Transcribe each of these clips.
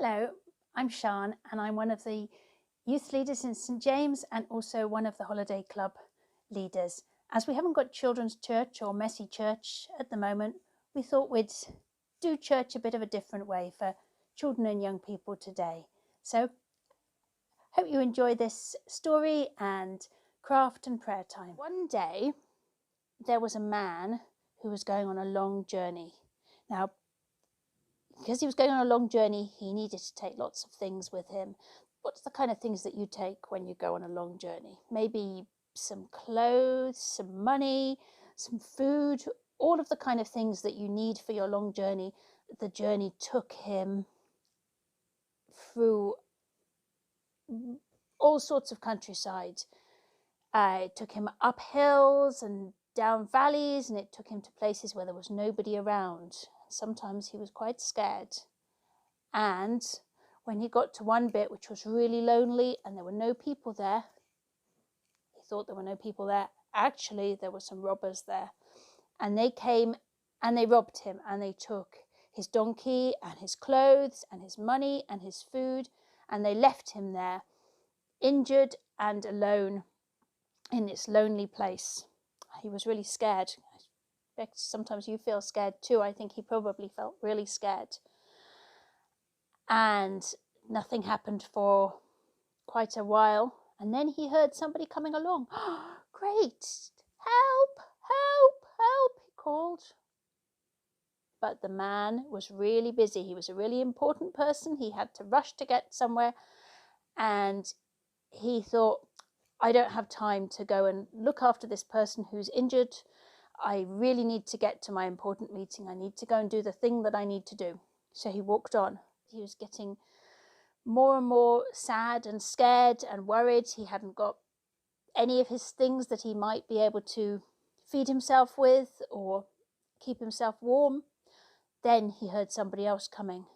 Hello, I'm Sian and I'm one of the youth leaders in St James and also one of the holiday club leaders. As we haven't got children's church or messy church at the moment, we thought we'd do church a bit of a different way for children and young people today. So hope you enjoy this story and craft and prayer time. One day there was a man who was going on a long journey. Now, because he was going on a long journey, he needed to take lots of things with him. What's the kind of things that you take when you go on a long journey? Maybe some clothes, some money, some food, all of the kind of things that you need for your long journey. The journey took him through all sorts of countryside. It took him up hills and down valleys, and it took him to places where there was nobody around. Sometimes he was quite scared. And when he got to one bit which was really lonely and there were no people there, he thought there were no people there. Actually, there were some robbers there. And they came and they robbed him, and they took his donkey and his clothes and his money and his food, and they left him there, injured and alone in this lonely place. He was really scared. I expect sometimes you feel scared too. I think he probably felt really scared. And nothing happened for quite a while. And then he heard somebody coming along. Oh, great! Help! Help! Help! He called. But the man was really busy. He was a really important person. He had to rush to get somewhere. And he thought, I don't have time to go and look after this person who's injured. I really need to get to my important meeting. I need to go and do the thing that I need to do. So he walked on. He was getting more and more sad and scared and worried. He hadn't got any of his things that he might be able to feed himself with or keep himself warm. Then he heard somebody else coming.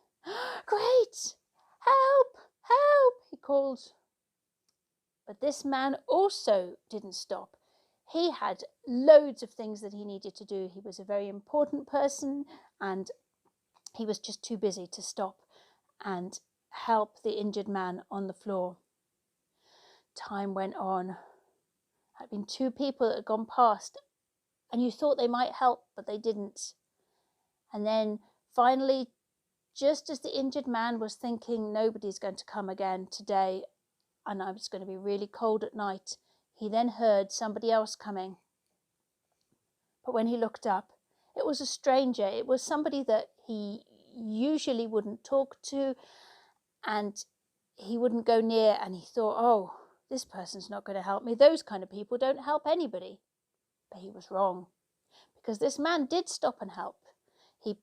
Great! Help! Help! He called. But this man also didn't stop. He had loads of things that he needed to do. He was a very important person, and he was just too busy to stop and help the injured man on the floor. Time went on. There had been two people that had gone past, and you thought they might help, but they didn't. And then finally, just as the injured man was thinking, nobody's going to come again today, and I was going to be really cold at night, he then heard somebody else coming. But when he looked up, it was a stranger. It was somebody that he usually wouldn't talk to, and he wouldn't go near, and he thought, oh, this person's not going to help me. Those kind of people don't help anybody. But he was wrong, because this man did stop and help. He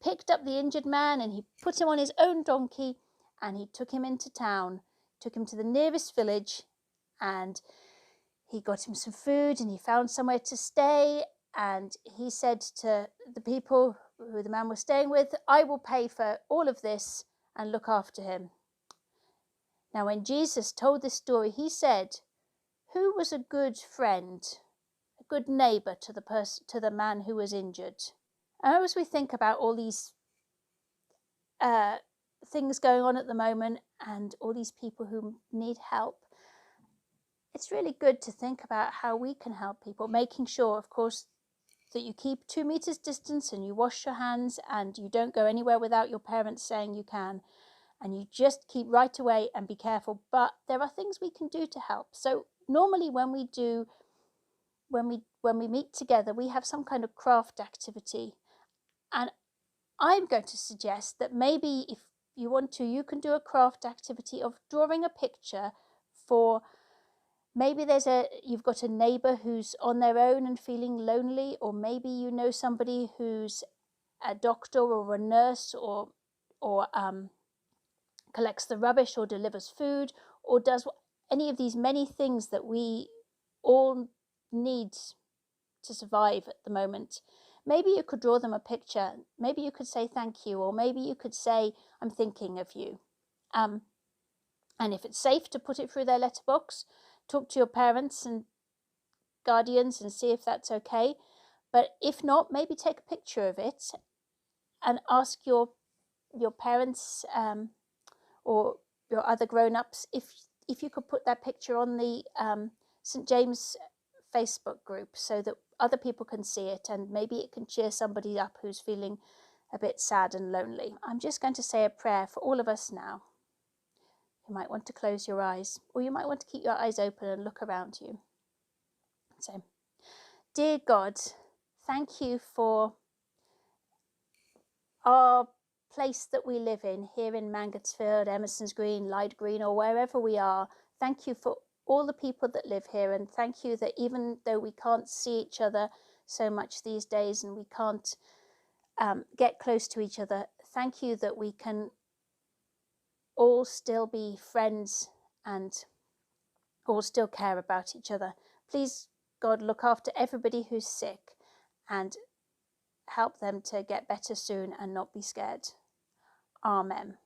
picked up the injured man and he put him on his own donkey, and he took him into town, took him to the nearest village, and he got him some food, and he found somewhere to stay. And he said to the people who the man was staying with, I will pay for all of this and look after him. Now, when Jesus told this story, he said, who was a good friend, a good neighbour to the man who was injured? And as we think about all these things going on at the moment and all these people who need help, it's really good to think about how we can help people, making sure, of course, that you keep 2 meters distance and you wash your hands and you don't go anywhere without your parents saying you can, and you just keep right away and be careful. But there are things we can do to help. So normally when we meet together, we have some kind of craft activity, and I'm going to suggest that maybe if you want to, you can do a craft activity of drawing a picture for maybe you've got a neighbour who's on their own and feeling lonely, or maybe you know somebody who's a doctor or a nurse or collects the rubbish or delivers food or does any of these many things that we all need to survive at the moment. Maybe you could draw them a picture. Maybe you could say thank you, or maybe you could say I'm thinking of you. And if it's safe to put it through their letterbox, talk to your parents and guardians and see if that's okay. But if not, maybe take a picture of it and ask your parents or your other grown-ups, if you could put that picture on the St. James Facebook group so that other people can see it, and maybe it can cheer somebody up who's feeling a bit sad and lonely. I'm just going to say a prayer for all of us now. You might want to close your eyes, or you might want to keep your eyes open and look around you. So, dear God, thank you for our place that we live in here in Mangotsfield, Emerson's Green, Lyde Green, or wherever we are. Thank you for all the people that live here, and thank you that even though we can't see each other so much these days and we can't get close to each other, thank you that we can all still be friends and all still care about each other. Please, God, look after everybody who's sick and help them to get better soon and not be scared. Amen.